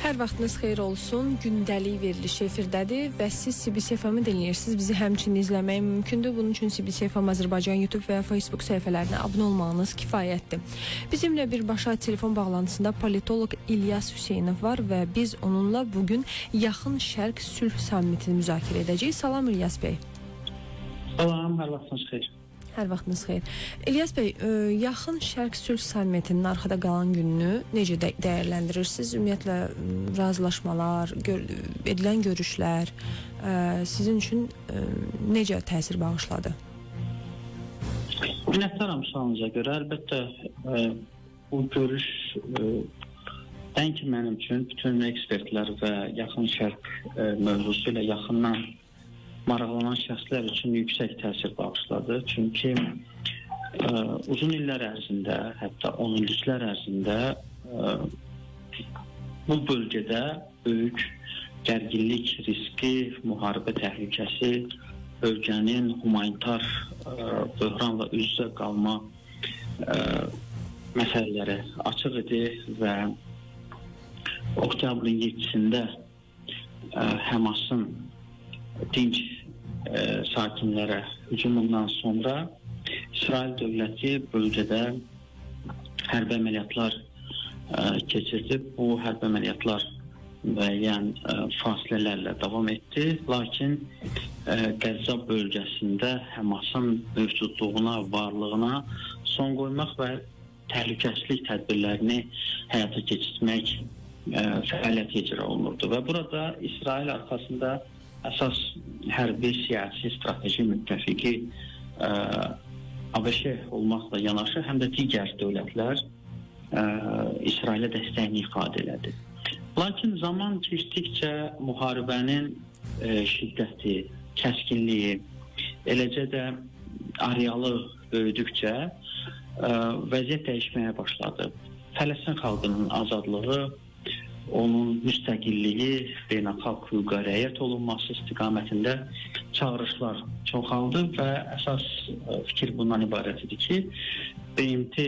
Hər vaxtınız xeyir olsun. Gündəlik verilişi efirdədir və siz CBC FM-i dinləyirsiniz. Bizi həmçinin izləmək mümkündür. Bunun üçün CBC FM Azərbaycan YouTube və Facebook səhifələrinə abunə olmağınız kifayətdir. Bizimlə birbaşa telefon bağlantısında politoloq İlyas Hüseynov var və biz onunla bugün Yaxın Şərq Sülh Sammitini müzakirə edəcəyik. Salam İlyas bəy. Salam, hər vaxtınız xeyir. Hər vaxtınız xeyir. İlyas bəy, Yaxın Şərq Sülh Sammitinin arxada qalan gününü necə dəyərləndirirsiniz? Ümumiyyətlə, razılaşmalar, edilən görüşlər sizin üçün necə təsir bağışladı? Minnətdaram sualınıza görə. Əlbəttə, bu görüş ki mənim üçün bütün ekspertlər və Yaxın Şərq mövzusu ilə yaxından maraqlanan şəxslər üçün yüksək təsir bağışladı. Çünki uzun illər ərzində, hətta 10 illiklər ərzində bu bölgədə böyük gərginlik riski, müharibə təhlükəsi, bölgənin humanitar böhranla üz-üzə qalma məsələləri açıq idi və oktyabrın 7-sində Həmasın dinc sakinlərə hücumundan sonra İsrail dövləti bölgədə hərbi əməliyyatlar keçirdi. Bu hərbi əməliyyatlar müəyyən fasilələrlə davam etdi. Lakin Qəzza bölgəsində Həmasın mövcudluğuna, varlığına son qoymaq və təhlükəsizlik tədbirlərini həyata keçirmək fəaliyyət icra olunurdu. Və burada İsrail arxasında əsas hərbi, siyasi, strateji müttəfiqi ABŞ olmaqla yanaşı, həm də digər dövlətlər İsrailə dəstəyini ifadə elədi. Lakin zaman keçdikcə müharibənin şiddəti, kəskinliyi, eləcə də arealı böyüdükcə vəziyyət dəyişməyə başladı. Fələstin xalqının azadlığı, onun müstəqilliyi, beynəlxalq hüquqa riayət olunması istiqamətində çağırışlar çoxaldı və əsas fikir bundan ibarət idi ki, BMT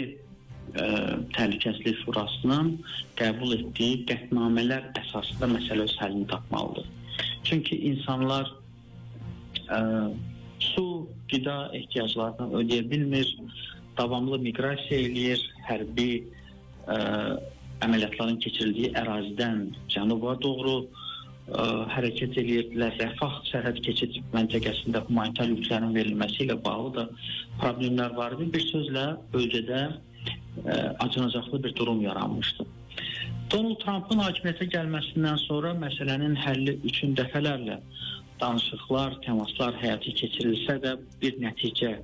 Təhlükəsizlik Şurasının qəbul etdiyi qətnamələr əsasında məsələ öz həllini tapmalıdır. Çünki insanlar su, qida ehtiyaclarını ödəyə bilmir, davamlı miqrasiya eləyir, hərbi əməliyyatların keçirildiyi ərazidən cənuba doğru hərəkət edirdilər. Rəfah sərhəd keçid məntəqəsində humanitar yüklərin verilməsi ilə bağlı da problemlər var idi. Bir sözlə bölgədə acınacaqlı bir durum yaranmışdı. Donald Trump'ın hakimiyyətə gəlməsindən sonra məsələnin həlli üçün dəfələrlə danışıqlar, təmaslar həyata keçirilsə də bir nəticə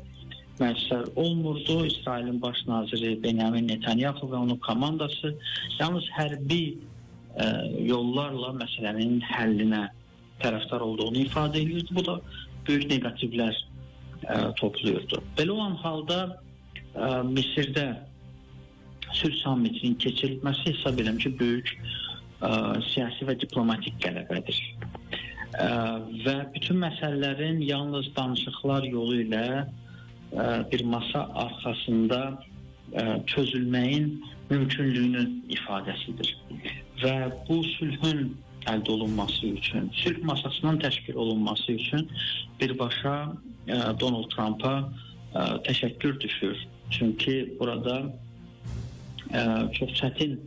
müəssər olmurdu. İsrailin baş naziri Benyamin Netanyahu və onun komandası yalnız hərbi yollarla məsələnin həllinə tərəfdar olduğunu ifadə edirdi. Bu da böyük negativlər toplayırdı. Belə olan halda Misirdə sülh sammitinin keçirilməsi hesab edirəm ki, böyük siyasi və diplomatik qələbədir. Və bütün məsələlərin yalnız danışıqlar yolu ilə bir masa arxasında çözülməyin mümkünlüyünün ifadəsidir. Və bu sülhün əldə olunması üçün, sülh masasının təşkil olunması üçün birbaşa Donald Trump'a təşəkkür düşür. Çünki burada çox çətin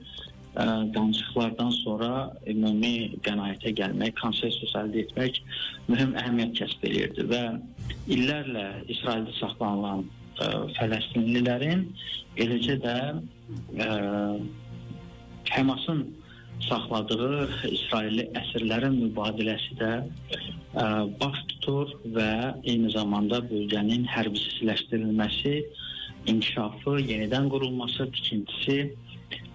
danışıqlardan sonra ümumi qənaətə gəlmək, konsensus əldə etmək mühüm əhəmiyyət kəsb edirdi və illərlə İsraildə saxlanılan Fələstinlilərin, eləcə də Həmasın saxladığı İsrailli əsirlərin mübadiləsi də baş tutur və eyni zamanda bölgənin hərbisizləşdirilməsi, inkişafı, yenidən qurulması, tikintisi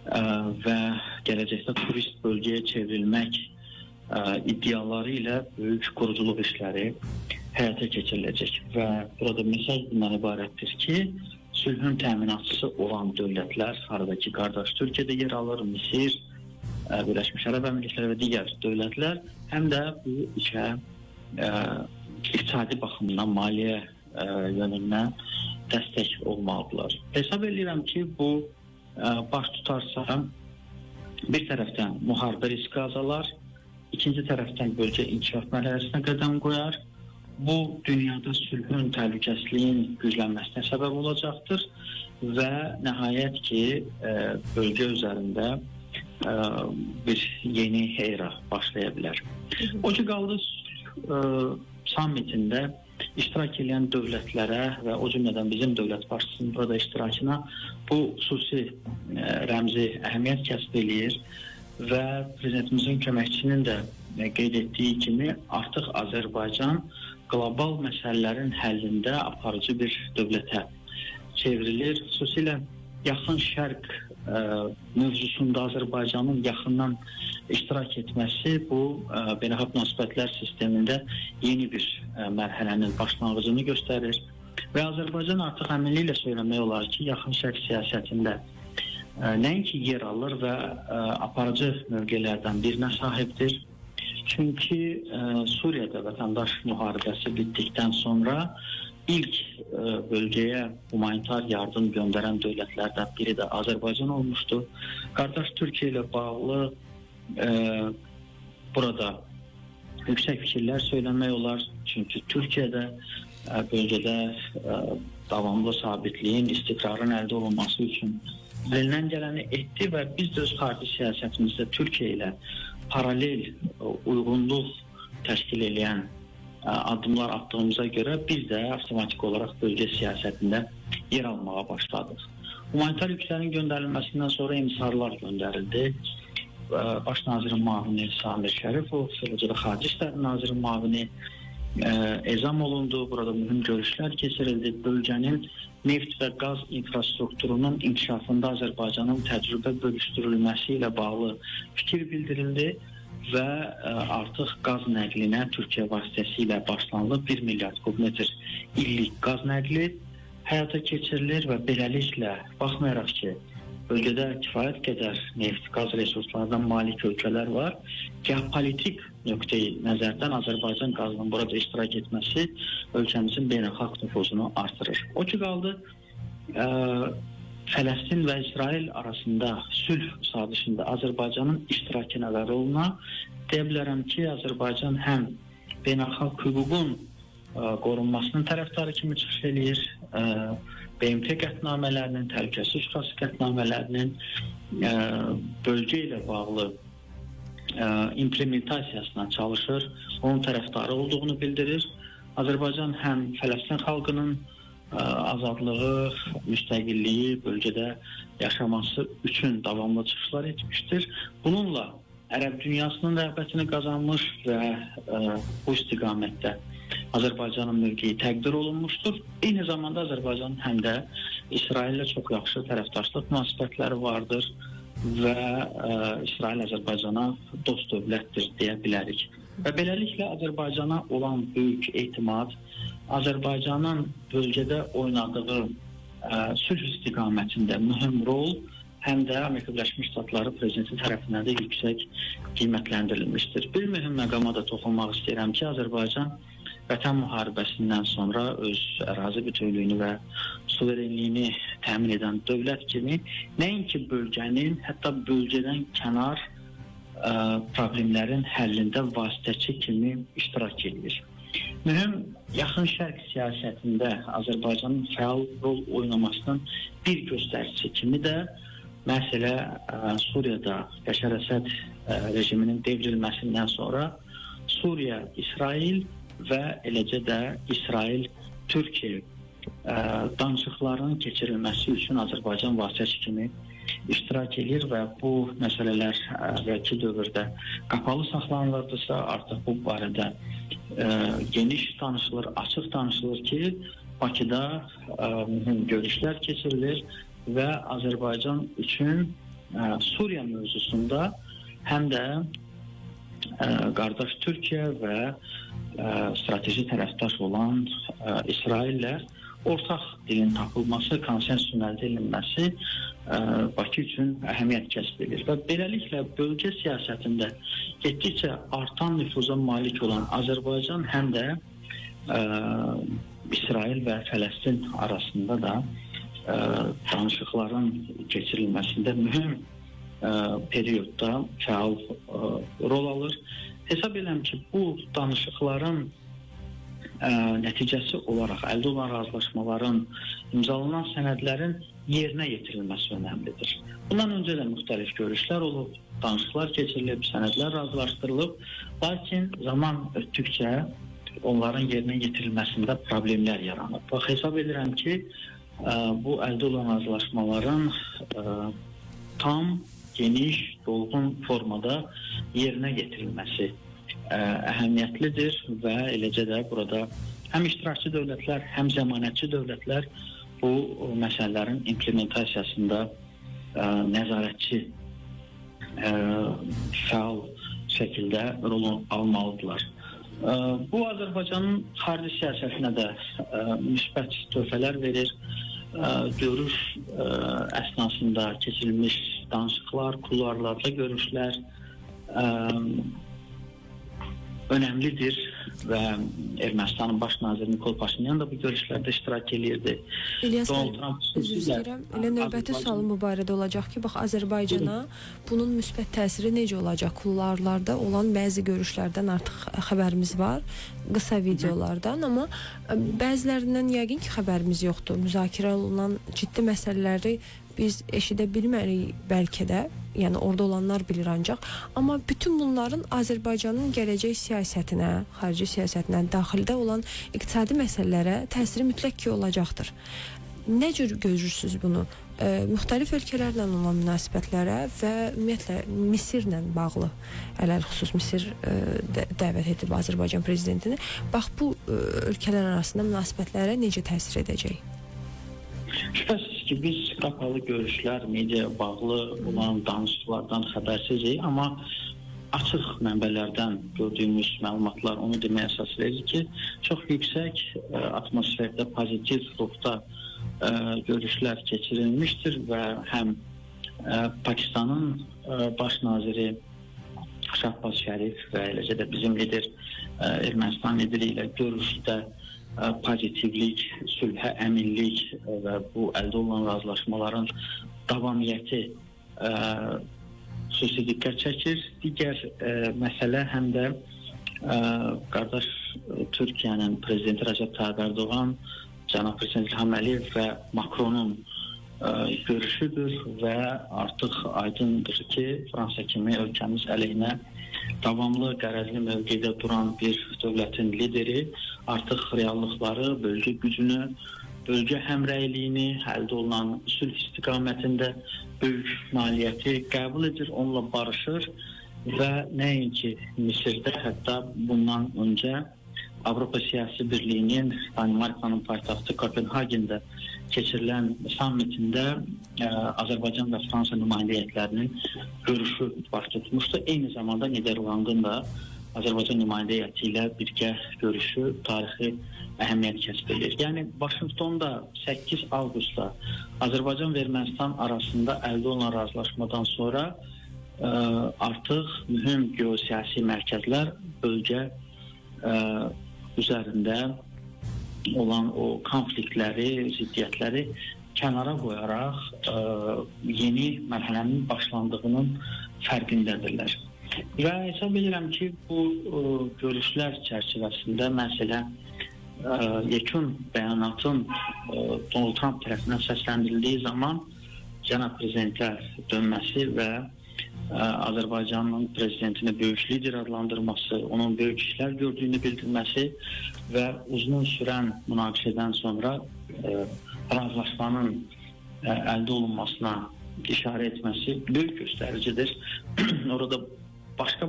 və gələcəkdə turist bölgəyə çevrilmək iddiaları ilə böyük quruculuq işləri həyata keçiriləcək. Və burada mesaj bundan ibarətdir ki, sülhün təminatçısı olan dövlətlər, haradakı qardaş Türkiyədə yer alır, Misir, Birləşmiş Ərəb Əmirlikləri və digər dövlətlər həm də bu işə iqtisadi baxımdan, maliyyə yönündən dəstək olmalıdırlar. Hesab edirəm ki, bu baş tutarsa bir tərəfdən müharibə riski azalar, ikinci tərəfdən bölgə inkişaf mərhələsinə qədəm qoyar. Bu dünyada sülhün, təhlükəsizliyin güclənməsinə səbəb olacaqdır və nəhayət ki, bölgə üzərində bir yeni era başlaya bilər. O ki qaldı sammitində iştirak edən dövlətlərə və o cümlədən bizim dövlət başçısının burada iştirakına bu xüsusi rəmzi əhəmiyyət kəsb eləyir və prezidentimizin köməkçinin də qeyd etdiyi kimi artıq Azərbaycan qlobal məsələlərin həllində aparıcı bir dövlətə çevrilir. Xüsusilə Yaxın Şərq mövzusunda Azərbaycanın yaxından iştirak etməsi bu beynəlxalq münasibətlər sistemində yeni bir mərhələnin başlanğıcını göstərir və Azərbaycan artıq əminliklə söyləmək olar ki, Yaxın Şərq siyasətində nəinki yer alır və aparıcı mövqelərdən birinə sahibdir. Çünki Suriyada vətəndaş müharibəsi bitdikdən sonra ilk bölgəyə humanitar yardım göndərən dövlətlərdən biri də Azərbaycan olmuşdu. Qardaş Türkiyə ilə bağlı burada yüksək fikirlər söyləmək olar. Çünki Türkiyədə bölgədə davamlı sabitliyin, istiqrarın əldə olunması üçün əlindən gələni etdi və biz də öz xarici siyasətimizdə Türkiyə ilə paralel uyğunluq təşkil edən addımlar attığımıza görə biz də avtomatik olaraq bölgə siyasətində yer almağa başladıq. Humanitar yüklərin göndərilməsindən sonra emissarlar göndərildi. Baş nazirin müavini Samir Şərifov, eləcə də Xarici İşlər Nazirinin müavini ezam olundu. Burada mühüm görüşlər keçirildi. Bölgənin neft və qaz infrastrukturunun inkişafında Azərbaycanın təcrübə bölüşdürülməsi ilə bağlı fikir bildirildi və artıq qaz nəqlinə Türkiyə vasitəsilə başlanılıb 1 milyard kubmetr illik qaz nəqli həyata keçirilir və beləliklə baxmayaraq ki, bölgədə kifayət qədər neft, qaz resurslarından malik ölkələr var, geopolitik nöqteyi nəzərdən Azərbaycan qazının burada iştirak etməsi ölkəmizin beynəlxalq nüfuzunu artırır. O ki qaldı, Fələstin və İsrail arasında sülh sazişində Azərbaycanın iştirakına və roluna deyə bilərəm ki, Azərbaycan həm beynəlxalq hüququn qorunmasının tərəfdarı kimi çıxış eləyir, BMT qətnamələrinin, təhlükəsizlik şurası qətnamələrinin bölgə ilə bağlı implementasiyasına çalışır, onun tərəfdarı olduğunu bildirir. Azərbaycan həm Fələstin xalqının azadlığı, müstəqilliyi, bölgədə yaşaması üçün davamlı çıxışlar etmişdir. Bununla Ərəb dünyasının rəğbətini qazanmış və bu istiqamətdə Azərbaycanın mövqeyi təqdir olunmuşdur. Eyni zamanda Azərbaycanın həm də İsraillə çox yaxşı tərəfdaşlıq münasibətləri vardır və İsrail Azərbaycana dost dövlətdir deyə bilərik. Və beləliklə Azərbaycana olan böyük etimad, Azərbaycanın bölgədə oynadığı sülh istiqamətində mühüm rol həm də Amerika Birləşmiş Ştatları prezidenti tərəfindən də yüksək qiymətləndirilmişdir. Bir mühüm məqama da toxunmaq istəyirəm ki, Azərbaycan Vətən müharibəsindən sonra öz ərazi bütövlüyünü və suverenliyini təmin edən dövlət kimi nəinki bölgənin, hətta bölgədən kənar problemlərin həllində vasitəçi kimi iştirak edir. Mühüm Yaxın Şərq siyasətində Azərbaycanın fəal rol oynamasının bir göstəricisi kimi də məsələ Suriyada Bəşər Əsəd rejiminin devrilməsindən sonra Suriya, İsrail və eləcə də İsrail-Türkiyə danışıqlarının keçirilməsi üçün Azərbaycan vasitəçi kimi iştirak edir və bu məsələlər əvvəlki dövrdə qapalı saxlanılırdısa, artıq bu barədə geniş danışılır, açıq danışılır ki, Bakıda mühüm görüşlər keçirilir və Azərbaycan üçün Suriya mövzusunda həm də qardaş Türkiyə və strateji tərəfdaş olan İsraillə ortaq dilin tapılması, konsensusun əldə edilməsi Bakı üçün əhəmiyyət kəsb edir. Və beləliklə bölgə siyasətində getdikcə artan nüfuza malik olan Azərbaycan həm də İsrail və Fələstin arasında da danışıqların keçirilməsində mühüm periodda fəal rol alır. Hesab edirəm ki, bu danışıqların nəticəsi olaraq əldə olunan razılaşmaların, imzalanan sənədlərin yerinə yetirilməsi önəmlidir. Bundan öncə də müxtəlif görüşlər olub, danışıqlar keçirilib, sənədlər razılaşdırılıb, lakin zaman ötdükcə onların yerinə yetirilməsində problemlər yaranıb. Bax, hesab edirəm ki, bu əldə olunan razılaşmaların tam, geniş, dolğun formada yerinə yetirilməsi əhəmiyyətlidir və eləcə də burada həm iştirakçı dövlətlər, həm zəmanətçi dövlətlər bu məsələlərin implementasiyasında nəzarətçi fəal şəkildə rol almalıdırlar. Bu Azərbaycanın xarici siyasətinə də müsbət töhfələr verir. Görüş əsnasında keçirilmiş danışıqlar, kulvarlarda görüşlər önəmlidir və Ermənistanın baş naziri Nikol Paşinyan da bu görüşlərdə iştirak edirdi. İlyas bəy, üzr istəyirəm. Elə növbəti sualım bu barədə olacaq ki, bax, Azərbaycana bunun müsbət təsiri necə olacaq? Kullarlarda olan bəzi görüşlərdən artıq xəbərimiz var, qısa videolardan, amma bəzilərindən yəqin ki, xəbərimiz yoxdur. Müzakirə olunan ciddi məsələləri biz eşidə bilmərik bəlkə də, yəni orada olanlar bilir ancaq. Amma bütün bunların Azərbaycanın gələcək siyasətinə, xarici siyasətinə, daxildə olan iqtisadi məsələlərə təsiri mütləq ki olacaqdır. Nə cür görürsünüz bunu? Müxtəlif ölkələrlə olan münasibətlərə və ümumiyyətlə Misirlə bağlı, ələlxüsus Misir dəvət edib Azərbaycan prezidentini. Bax, bu ölkələr arasında münasibətlərə necə təsir edəcək? Şübhəsiz ki, biz qapalı görüşlər, media bağlı olan danışıqlardan xəbərsizik, amma açıq mənbələrdən gördüyümüz məlumatlar onu deməyə əsas verir ki, çox yüksək atmosferdə, pozitiv ruhda görüşlər keçirilmişdir və həm Pakistanın baş naziri Şahbaz Şərif və eləcə də bizim lider Ermənistan lideri ilə görüşdə pozitivlik, sülhə əminlik və bu əldə olunan razılaşmaların davamiyyəti xüsusi diqqət çəkir. Digər məsələ həm də qardaş Türkiyənin prezidenti Rəcəb Tayyip Ərdoğan, cənab prezident İlham Əliyev və Makronun görüşüdür və artıq aydındır ki, Fransa kimi ölkəmiz əleyhinə davamlı qərəzli mövqedə duran bir dövlətin lideri artıq reallıqları, bölgə gücünü, bölgə həmrəyliyini, əldə olunan sülh istiqamətində böyük nailiyyəti qəbul edir, onunla barışır və nəinki Misirdə, hətta bundan öncə Avropa Siyasi Birliyinin Danimarkanın paytaxtı Kopenhagendə keçirilən sammitində Azərbaycan və Fransa nümayəndə heyətlərinin görüşü baş tutmuşdu. Eyni zamanda Niderlandın da Azərbaycan nümayəndə heyəti ilə birgə görüşü tarixi əhəmiyyət kəsb edir. Yəni, Vaşinqtonda 8 avqustda Azərbaycan və Ermənistan arasında əldə olunan razılaşmadan sonra artıq mühüm geosiyasi mərkəzlər bölgə üzərində olan o konfliktləri, ziddiyyətləri kənara qoyaraq yeni mərhələnin başlandığının fərqindədirlər. Və hesab edirəm ki, bu görüşlər çərçivəsində məsələ yekun bəyanatın Donald Trump tərəfindən səsləndirildiyi zaman cənab prezidentə dönməsi və Azərbaycanın prezidentini böyük lider adlandırması, onun böyük işlər gördüyünü bildirməsi və uzun sürən münaqişədən sonra razılaşmanın əldə olunmasına işarə etməsi böyük göstəricidir. Orada başqa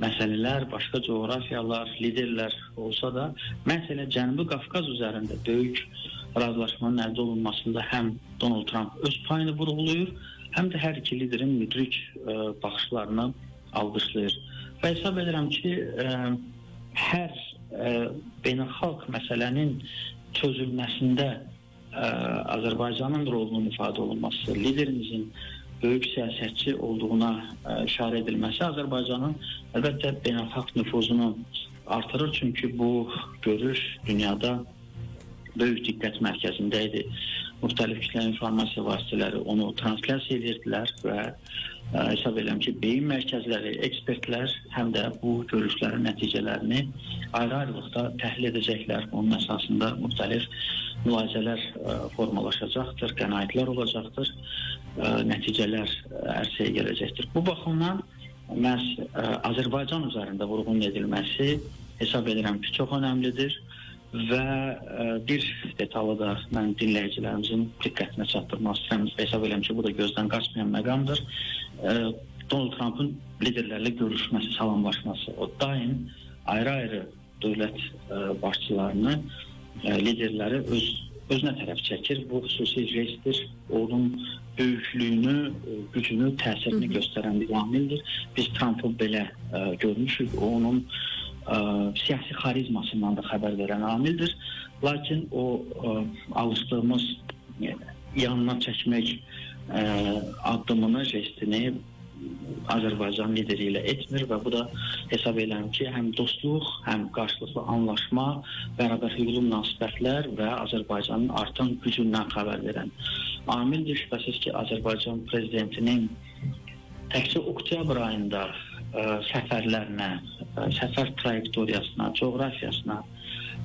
məsələlər, başqa coğrafiyalar, liderlər olsa da, məsələ Cənubi Qafqaz üzərində böyük razılaşmanın əldə olunmasında həm Donald Trump öz payını vurğulayır, həm də hər iki liderin müdrik baxışlarını alqışlayır. Və hesab edirəm ki, hər beynəlxalq məsələnin çözülməsində Azərbaycanın rolunun ifadə olunması, liderimizin böyük siyasətçi olduğuna işarə edilməsi Azərbaycanın əlbəttə beynəlxalq nüfuzunu artırır. Çünki bu görüş dünyada böyük diqqət mərkəzində idi. müxtəlif kütləvi informasiya vasitələri onu translyasiya edirdilər və hesab edirəm ki, beyin mərkəzləri, ekspertlər həm də bu görüşlərin nəticələrini ayrı-ayrılıqda təhlil edəcəklər. Onun əsasında müxtəlif mülahizələr formalaşacaqdır, qənaətlər olacaqdır, nəticələr ərsəyə gələcəkdir. Bu baxımdan məhz Azərbaycan üzərində vurğun edilməsi hesab edirəm ki, çox önəmlidir və bir detalı da mən dinləyicilərimizin diqqətinə çatdırmaq istəyirəm. Hesab edirəm ki, bu da gözdən qaçmayan məqamdır. Donald Trump'ın liderlərlə görüşməsi, salamlaşması, o daim ayrı-ayrı dövlət başçılarını, liderləri özünə tərəf çəkir. Bu xüsusi jestdir. Onun böyüklüyünü, gücünü, təsirini göstərən bir amildir. Biz Trump'ı belə görmüşük. O onun siyasi xarizmasından da xəbər verən amildir. Lakin o alışdığımız yanına çəkmək addımını, jestini Azərbaycan lideri ilə etmir və bu da hesab edirəm ki, həm dostluq, həm qarşılıqlı anlaşma, bərabərhüquqlu münasibətlər və Azərbaycanın artan gücündən xəbər verən amildir. Şübhəsiz ki, Azərbaycan prezidentinin təkcə oktyabr ayında səfərlərinə, səfər trayektoriyasına, coğrafiyasına,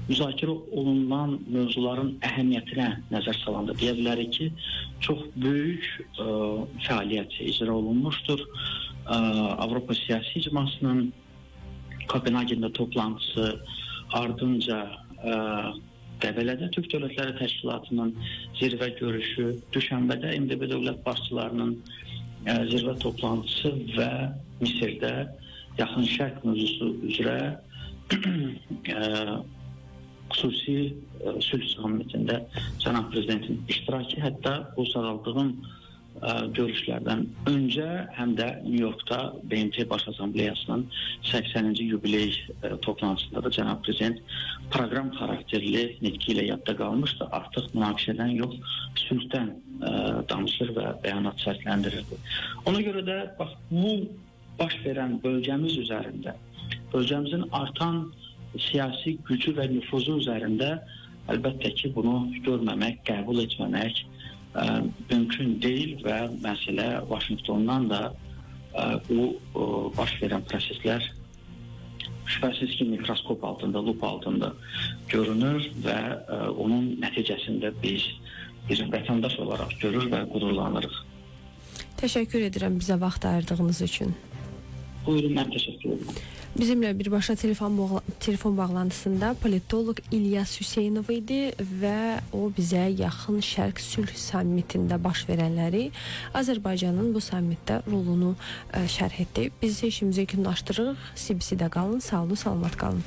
müzakirə olunan mövzuların əhəmiyyətinə nəzər salanda deyə bilərik ki, çox böyük fəaliyyət icra olunmuşdur. Avropa siyasi icmasının Kopenhagendə toplantısı, ardınca Qəbələdə Türk Dövlətləri Təşkilatının zirvə görüşü, Düşənbədə MDB dövlət başçılarının zirvə toplantısı və Misirdə Yaxın Şərq mövzusu üzrə xüsusi sülh sammitində cənab prezidentin iştirakı, hətta bu sağaldığım görüşlərdən öncə həm də New Yorkda BMT Baş Assambleyasının 80-ci yubiley toplantısında da cənab prezident proqram xarakterli nitqi ilə yadda qalmışdı. Artıq münaqişədən yox, sülhdən danışır və bəyanat səsləndirirdi. Ona görə də bax, bu baş verən bölgəmiz üzərində, bölgəmizin artan siyasi gücü və nüfuzu üzərində əlbəttə ki, bunu görməmək, qəbul etməmək mümkün deyil və məsələ Vaşinqtondan da bu baş verən proseslər şübhəsiz ki, mikroskop altında, lup altında görünür və onun nəticəsində biz bir vətəndaş olaraq görür və qürurlanırıq. Təşəkkür edirəm bizə vaxt ayırdığınız üçün. Buyurun, mən təşəkkür edirəm. Bizimlə birbaşa telefon bağlantısında politoloq İlyas Hüseynov idi və o bizə Yaxın Şərq sülh sammitində baş verənləri, Azərbaycanın bu sammitdə rolunu şərh etdi. Biz işimizi yekunlaşdırırıq. CBC-də qalın, sağ olun, salamat qalın.